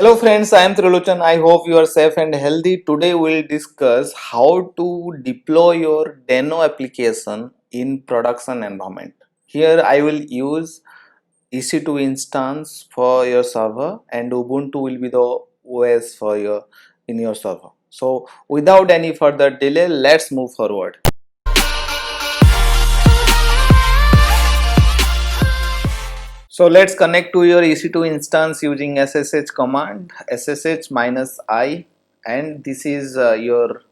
Hello friends, I am Trilochan. I hope you are safe and healthy. Today we will discuss how to deploy your Deno application in production environment. Here I will use EC2 instance for your server and Ubuntu will be the OS for your in your server. So without any further delay, let's move forward. So let's connect to your EC2 instance using SSH command, SSH -I, and this is your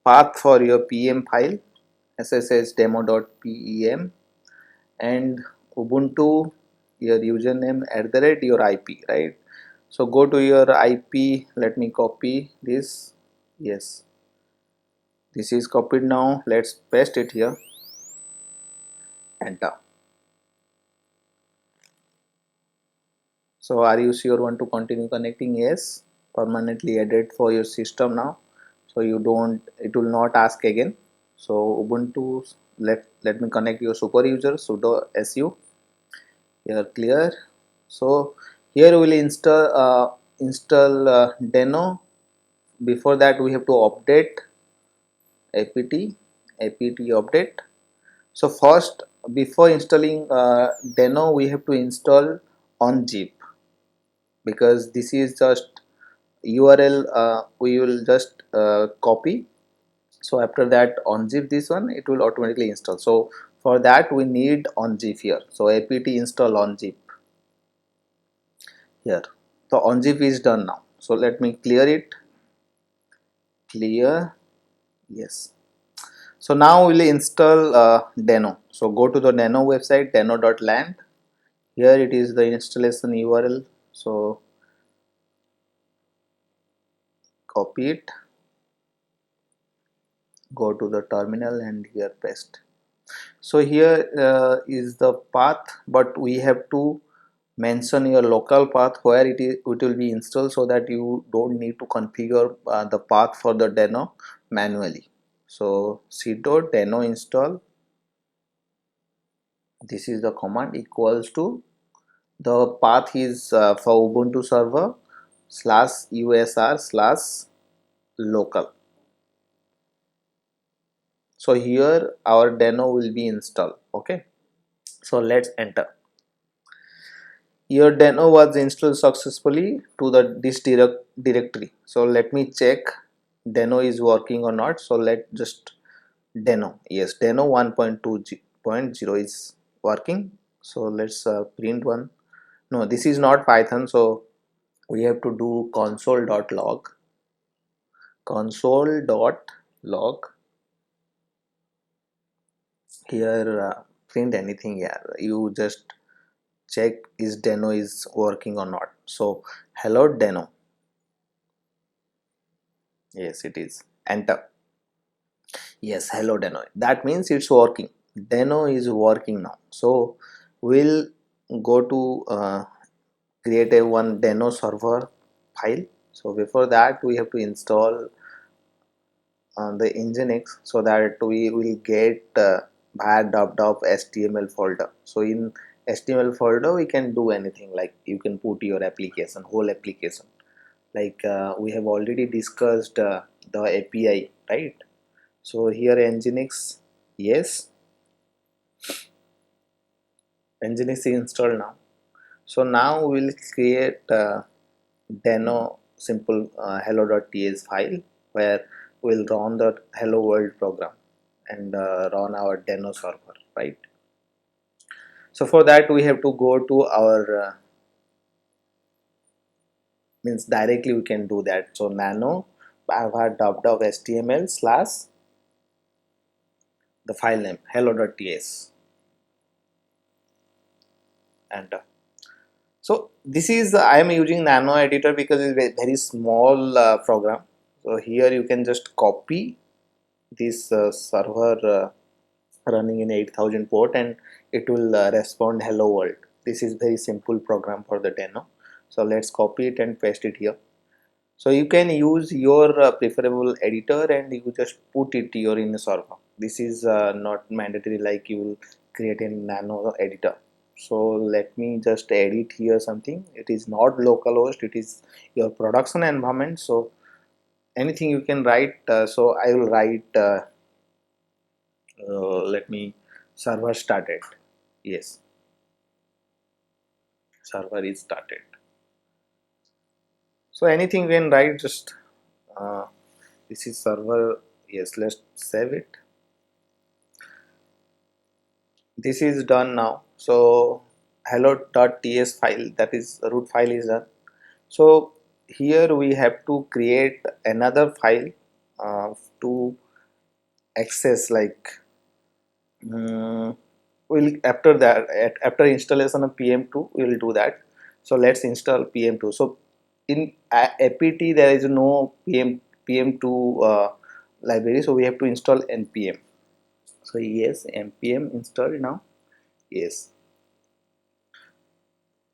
path for your pem file, ssh demo.pem, and Ubuntu, your username @ your IP, right? So go to your IP. Let me copy this. Yes, this is copied. Now let's paste it here. Enter. So are you sure want to continue connecting? Yes, permanently added for your system now, so you don't, it will not ask again. So Ubuntu, let me connect your super user sudo su. Here clear. So here we will install Deno. Before that we have to update apt update. So first, before installing Deno, we have to install on zip, because this is just URL we will just copy. So after that unzip this one, it will automatically install. So for that we need unzip here. So apt install unzip here. So unzip is done now. So let me clear it. Clear. Yes. So now we'll install Deno. So go to the Deno website, deno.land. Here it is the installation URL. So copy it, go to the terminal and here paste. So here is the path, but we have to mention your local path where it will be installed, so that you don't need to configure the path for the Deno manually. So sudo deno install, this is the command, equals to the path is for Ubuntu server /usr/local. So here our Deno will be installed. Okay, so let's enter. Your Deno was installed successfully to this directory. So let me check Deno is working or not. So let just Deno, yes, Deno 1.2.0 is working. So let's print one. No, this is not Python, so we have to do console.log. Console.log. Here print anything here. You just check is Deno is working or not. So hello Deno. Yes, it is. Enter. Yes, hello Deno. That means it's working. Deno is working now. So we'll go to create a one Deno server file. So before that we have to install the Nginx, so that we will get via .html folder. So in HTML folder we can do anything, like you can put your application, whole application, like we have already discussed the API, right? So here Nginx, yes, Nginx is installed now. So now we will create Deno simple hello.ts file, where we'll run the hello world program and run our Deno server, right? So for that we have to go to our means directly we can do that. So nano html slash the file name hello.ts, and so this is I am using nano editor because it's a very small program. So here you can just copy this server running in 8000 port, and it will respond hello world. This is very simple program for the Deno. So let's copy it and paste it here. So you can use your preferable editor and you just put it here in the server. This is not mandatory like you will create a nano editor. So let me just edit here something. It is not localhost, it is your production environment. So anything you can write. So I will write let me server started. Yes, server is started. So anything you can write, just uh, this is server. Yes, let's save it. This is done now. So hello.ts file, that is root file, is done. So here we have to create another file to access, like we'll after that, after installation of pm2 we will do that. So let's install pm2. So in apt there is no pm2 library, so we have to install npm. So yes, npm installed now. Yes,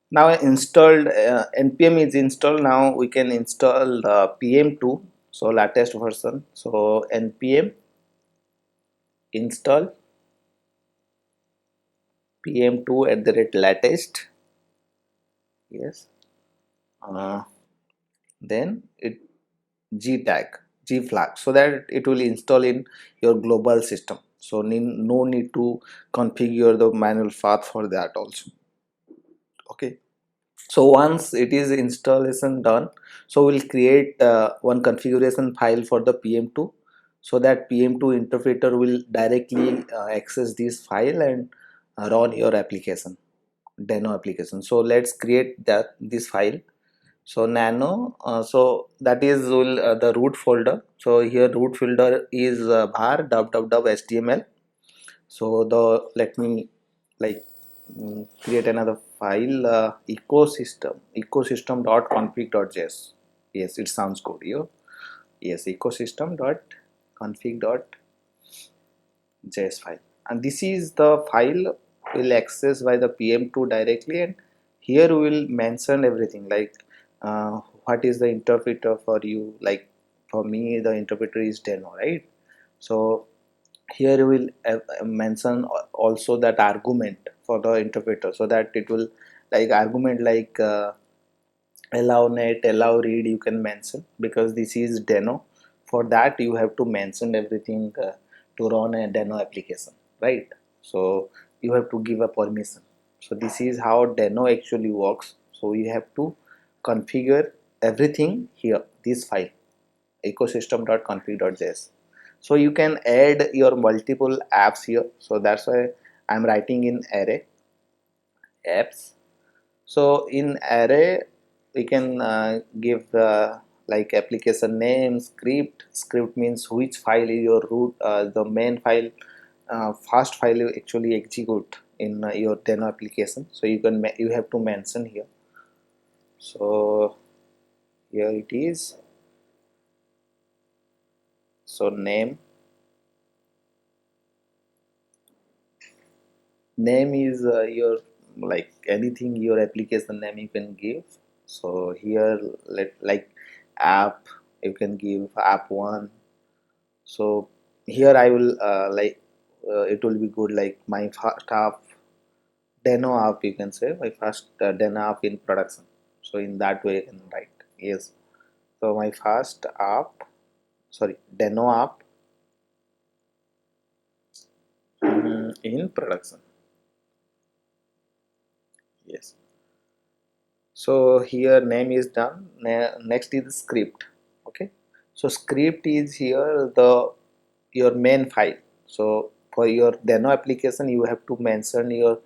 now installed, npm is installed. Now we can install pm2, so latest version. So npm install pm2 at the rate latest. Yes, uh, then it g tag, g flag, so that it will install in your global system. So no need to configure the manual path for that also. Okay, so once it is installation done, so we'll create one configuration file for the pm2, so that pm2 interpreter will directly access this file and run your application, deno application. So let's create that this file. So nano, so that is will the root folder. So here root folder is var www.html. So the let me like create another file, ecosystem.config.js. Yes, it sounds good here. Yes, ecosystem.config.js file, and this is the file will access by the pm2 directly. And here we will mention everything, like what is the interpreter for you. Like for me the interpreter is deno, right? So here we will mention also that argument for the interpreter, so that it will like argument like allow net, allow read, you can mention, because this is deno. For that you have to mention everything to run a deno application, right? So you have to give a permission. So this is how deno actually works. So you have to configure everything here, this file, ecosystem.config.js. So you can add your multiple apps here. So that's why I'm writing in array apps. So in array we can give like application name, script means which file is your root, the main file, first file you actually execute in your demo application. So you have to mention here. So here it is. So name is your, like anything your application name you can give. So here let like app, you can give app one. So here I will it will be good like my first app, demo app, you can say my first demo app in production. So in that way I can write. Yes, so my first app, sorry, demo app in production. Yes, so here name is done. Next is script. Okay, so script is here the your main file. So for your demo application you have to mention your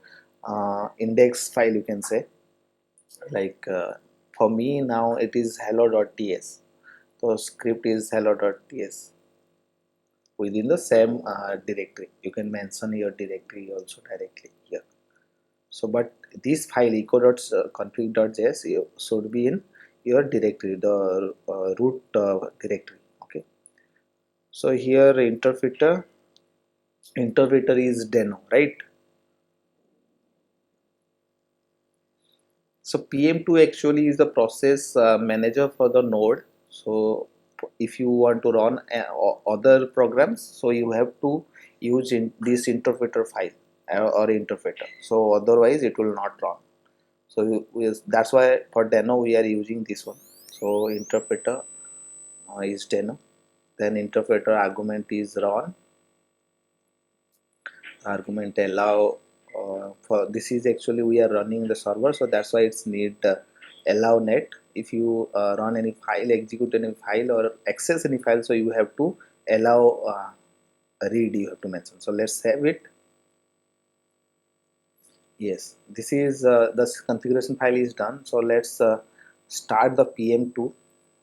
index file, you can say. Like for me now it is hello.ts. So script is hello.ts within the same directory. You can mention your directory also directly here. So but this file eco.config.js should be in your directory, the root directory. Okay, so here interpreter is deno, right? So PM2 actually is the process manager for the node. So if you want to run other programs, so you have to use in this interpreter file. or interpreter, so otherwise it will not run. So that's why for deno we are using this one. So interpreter is deno, then interpreter argument is run, argument allow. For this is actually we are running the server, so that's why it's need allow net. If you run any file, execute any file or access any file, so you have to allow read, you have to mention. So let's save it. Yes, this is the configuration file is done. So let's start the pm2.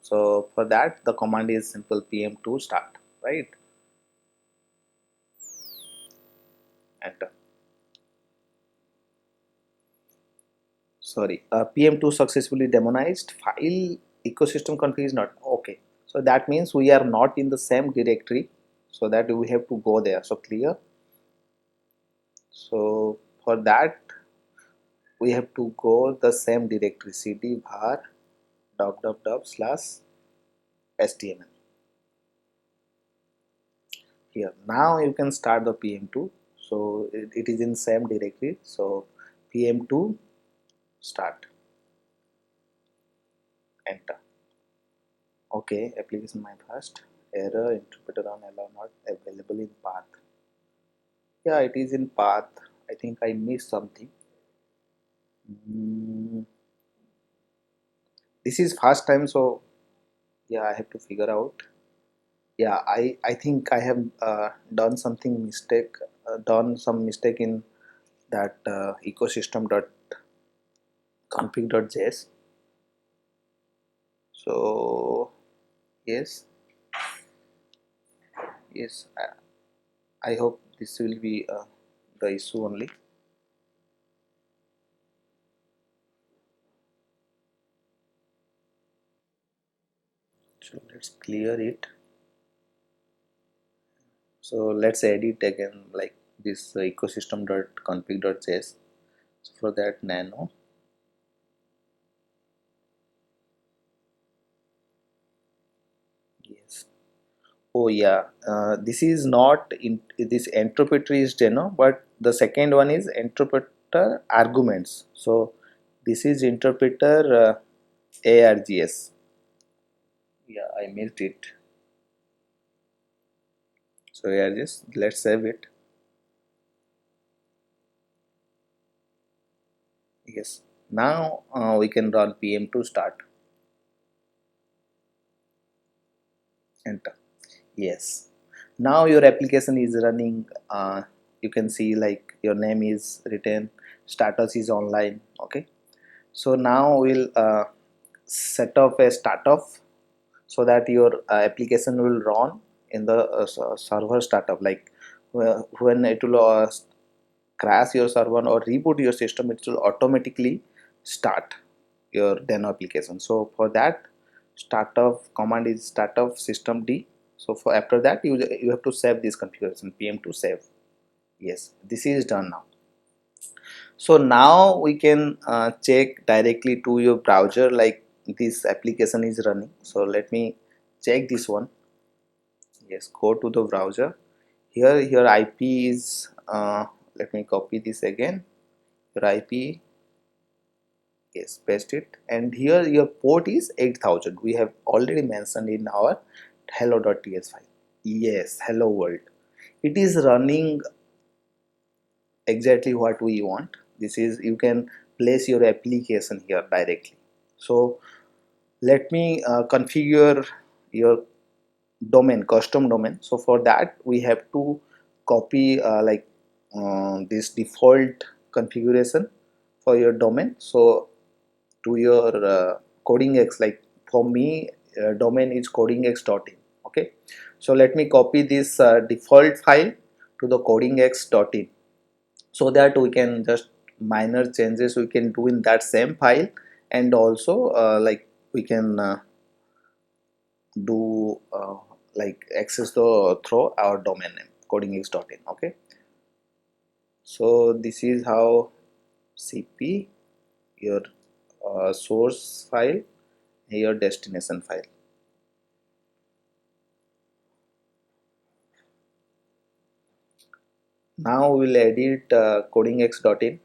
So for that the command is simple, pm2 start, right? Enter. Sorry, pm2 successfully demonized. File ecosystem config is not okay, so that means we are not in the same directory, so that we have to go there. So clear. So for that we have to go the same directory, cd var /html. Here now you can start the pm2. So it is in same directory, so pm2 start, enter. Okay, application my first error, interpreter on allow not available in path. Yeah, it is in path. I think I missed something. Mm, this is first time, so yeah, I have to figure out. Yeah, I think I have done something mistake, done some mistake in that ecosystem dot config.js. So yes, yes, I hope this will be the issue only. So let's clear it. So let's edit again like this ecosystem.config.js. So for that nano, yes. Oh yeah, this is not in this interpreter is deno, but the second one is interpreter arguments. So this is interpreter args. Yeah, I missed it. So args, let's save it. Yes. Now we can run pm2 start, enter. Yes, now your application is running. You can see like your name is written, status is online. Okay, so now we'll set up a startup so that your application will run in the server startup. Like when it will crash your server or reboot your system, it will automatically start your deno application. So for that, startup command is startup systemd. So for after that you have to save this configuration, pm2 save. Yes, this is done now. So now we can check directly to your browser like this application is running. So let me check this one. Yes, go to the browser. Here your ip is let me copy this again. Your ip, yes, paste it, and here your port is 8000. We have already mentioned in our hello.ts file. Yes, hello world. It is running exactly what we want. This is, you can place your application here directly. So let me configure your domain, custom domain. So for that we have to copy this default configuration for your domain. So to your codingx, like for me domain is codingx.in. Okay, so let me copy this default file to the codingx.in, so that we can just minor changes we can do in that same file, and also like we can do like access the through our domain name codingx.in. Okay, so this is how cp, your source file, your destination file. Now we'll edit codingx.in.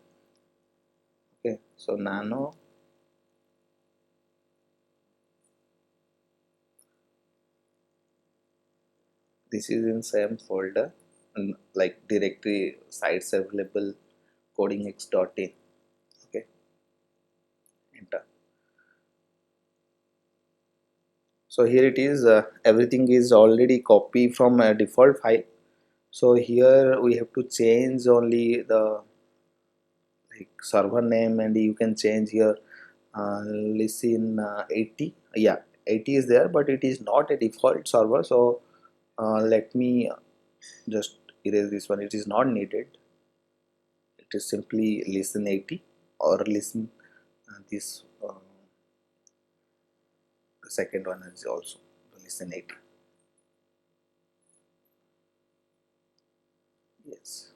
Okay, so nano, this is in same folder, and like directory sites available codingx.in. Okay, enter. So here it is, everything is already copied from a default file. So here we have to change only the like server name, and you can change here listen 80. Yeah, 80 is there, but it is not a default server. So let me just erase this one, it is not needed. It is simply listen 80, or listen this the second one is also listen 80. Yes,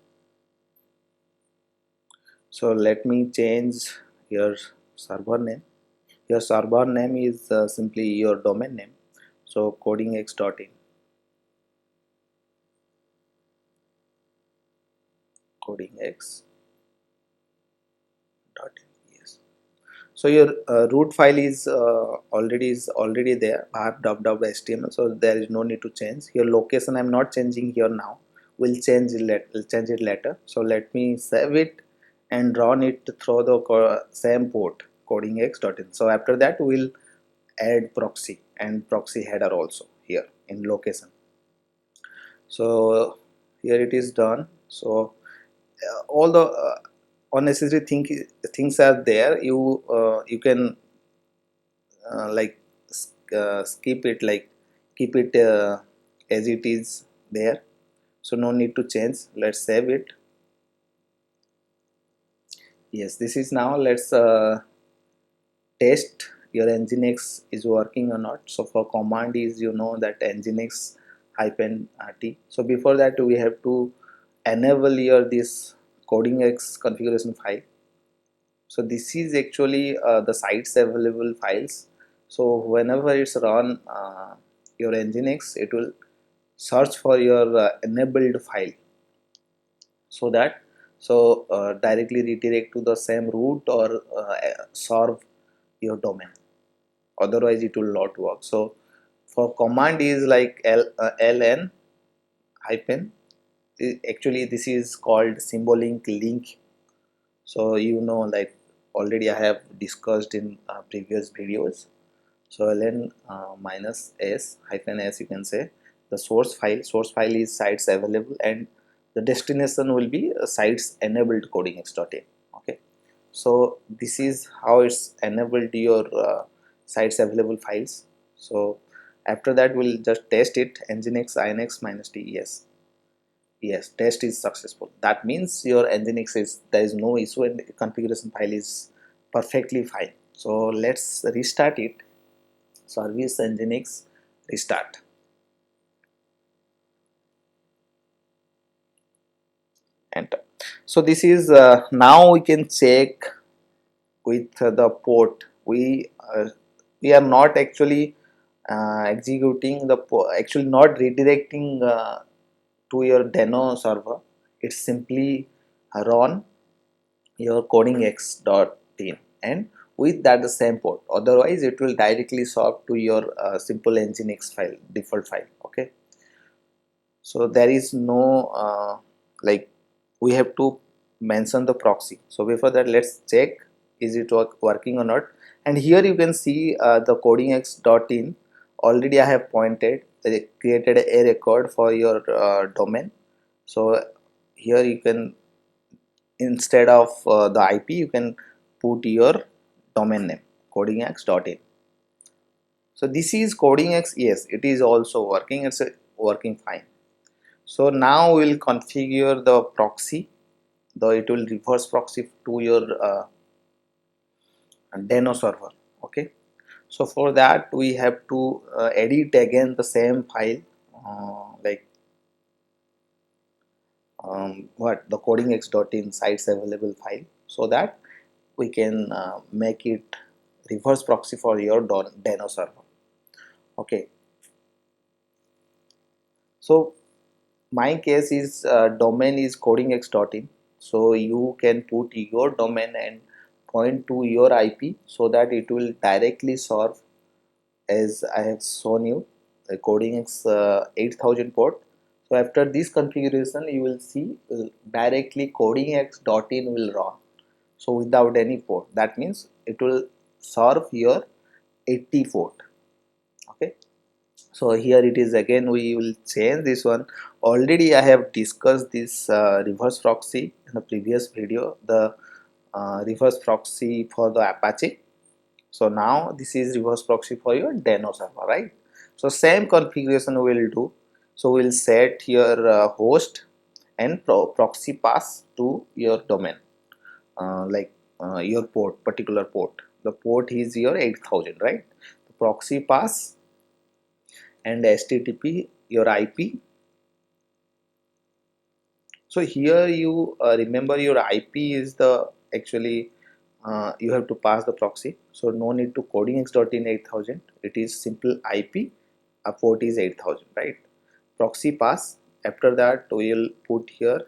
so let me change your server name. Your server name is simply your domain name, so codingx.in. Codingx.in. Yes, so your root file is already there, html, so there is no need to change. Your location I'm not changing here now, we'll change it later. So let me save it and run it through the same port codingx.in. So after that we'll add proxy and proxy header also here in location. So here it is done. So all the unnecessary things are there. You can like skip it, like keep it as it is there, so no need to change. Let's save it. Yes, this is now. Let's test your nginx is working or not. So for command is, you know, that nginx hyphen t. So before that we have to enable your this codingx configuration file. So this is actually the sites available files. So whenever it's run your nginx, it will search for your enabled file, so that directly redirect to the same root or serve your domain. Otherwise it will not work. So for command is like ln hyphen, actually this is called symbolic link. So you know, like already I have discussed in previous videos. So ln minus s hyphen s, you can say the source file is sites available, and the destination will be sites enabled codingx.in. Okay, so this is how it's enabled your sites available files. So after that we'll just test it, nginx inx minus t. Yes, test is successful. That means your nginx is, there is no issue, and the configuration file is perfectly fine. So let's restart it. Service nginx restart. Enter. So this is now we can check with the port. We are not actually executing the actually not redirecting to your Deno server. It's simply run your codingx.in, and with that the same port. Otherwise it will directly swap to your simple nginx file, default file. Okay, so there is no like we have to mention the proxy. So before that let's check is it working or not. And here you can see the codingx.in, already I have pointed created a record for your domain. So here you can, instead of the IP, you can put your domain name codingx.in. So this is codingx. Yes, it is also working, it's working fine. So now we'll configure the proxy, though it will reverse proxy to your Deno server. Okay, so for that we have to edit again the same file, like what the codingx.in sites available file, so that we can make it reverse proxy for your Deno server. Okay, so my case is domain is codingx.in, so you can put your domain and point to your IP so that it will directly serve as I have shown you the codingx 8000 port. So after this configuration you will see directly codingx.in will run, so without any port. That means it will serve your 80 port. Okay, so here it is again, we will change this one. Already I have discussed this reverse proxy in the previous video, the reverse proxy for the Apache. So now this is reverse proxy for your Deno server, right? So same configuration we will do. So we'll set your host and proxy pass to your domain, like your port, particular port. The port is your 8000, right? The proxy pass and HTTP your IP. So here you remember your IP is the actually you have to pass the proxy. So no need to codingx.in 8000. It is simple IP. A port is 8000, right? Proxy pass. After that we will put here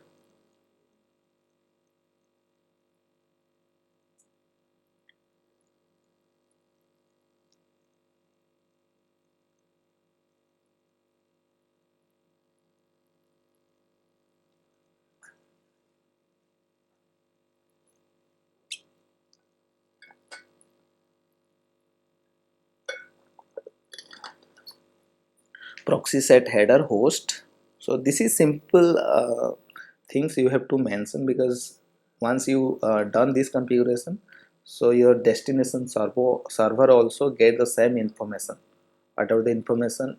proxy set header host. So this is simple things you have to mention, because once you done this configuration, so your destination server also get the same information, whatever the information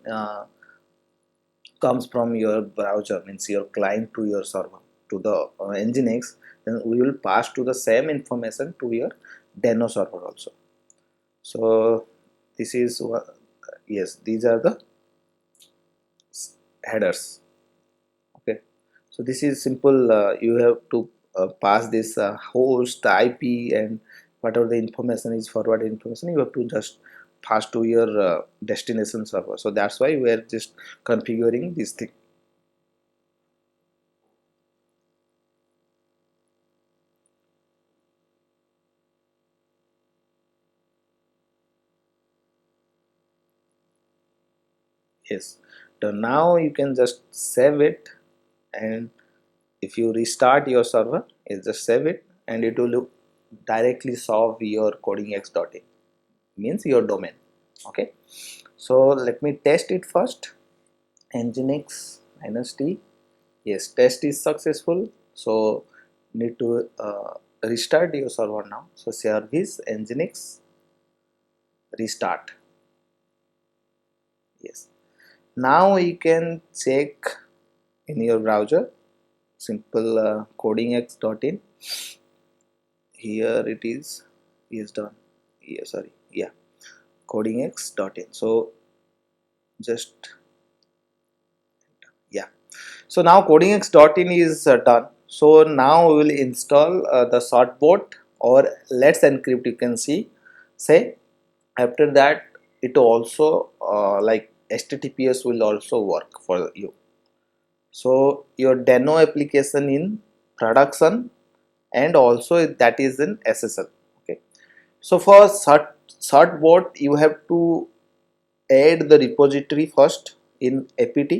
comes from your browser, means your client to your server to the nginx, then we will pass to the same information to your Deno server also. So this is what, yes, these are the headers. Okay, so this is simple. You have to pass this host IP and whatever the information is, forward information, you have to just pass to your destination server. So that's why we are just configuring this thing. Yes, so now you can just save it, and if you restart your server, you just save it and it will directly solve your codingx.in, means your domain. Okay, so let me test it first. Nginx -t, yes, test is successful. So need to restart your server now. So service nginx restart. Yes, now you can check in your browser, simple codingx.in. Here it is done. Yeah, sorry, yeah, codingx.in. So just, yeah, so now codingx.in is done. So now we will install the shortboat, or let's encrypt, you can see, say. After that it also like HTTPS will also work for you. So your Deno application in production, and also that is in SSL. Okay, so for certbot you have to add the repository first in apt,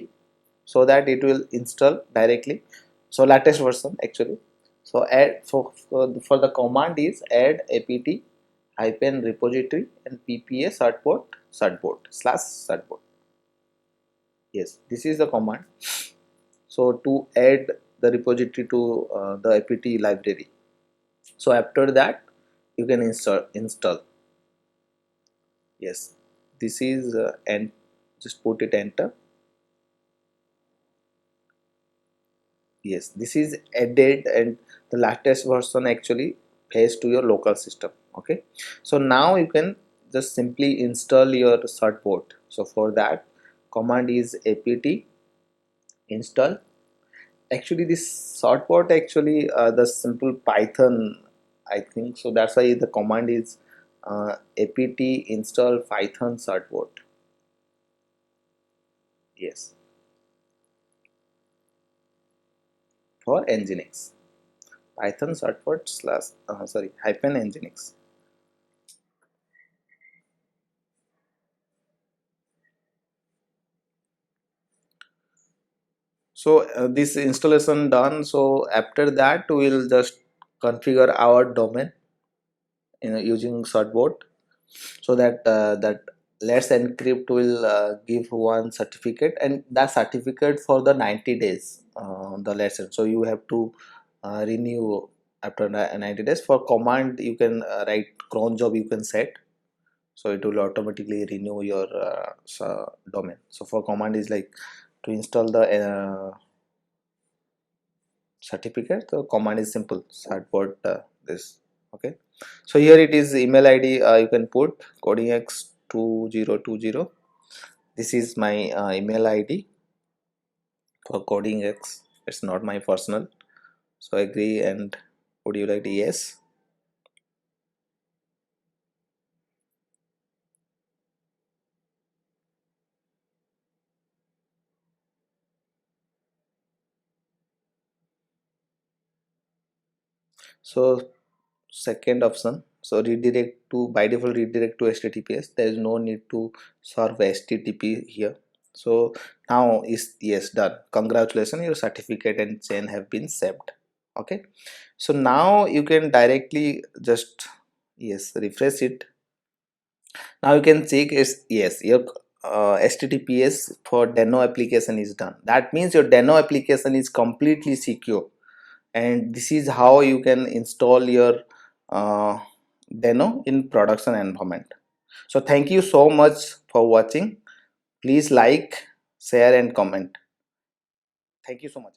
so that it will install directly. So latest version actually. So add, for the command is add apt hyphen repository and ppa certbot slash certbot. Yes, this is the command. So to add the repository to the apt library. So after that you can install. Yes, this is and just put it enter. Yes, this is added, and the latest version actually pays to your local system. Okay, so now you can just simply install your certbot. So for that, command is apt install. Actually this certbot actually the simple Python, I think, so that's why the command is apt install python certbot. Yes, for Nginx. Python shortcut slash sorry hyphen Nginx. So this installation done. So after that we'll just configure our domain, using shortboard, so that let's encrypt will give one certificate, and that certificate for the 90 days the lesson. So you have to renew after 90 days. For command you can write cron job, you can set, so it will automatically renew your domain. So for command is like to install the certificate. The command is simple, shortboard this. Okay, so here it is email id, you can put codingx2020. This is my email id for codingx. It's not my personal. So agree, and would you like to yes. So second option, so redirect to, by default redirect to https. There is no need to serve http here. So now is yes, done. Congratulations, your certificate and chain have been saved. Okay, so now you can directly just yes refresh it. Now you can check is yes, your https for Deno application is done. That means your Deno application is completely secure, and this is how you can install your uh, Deno in production environment. So thank you so much for watching. Please like, share and comment. Thank you so much.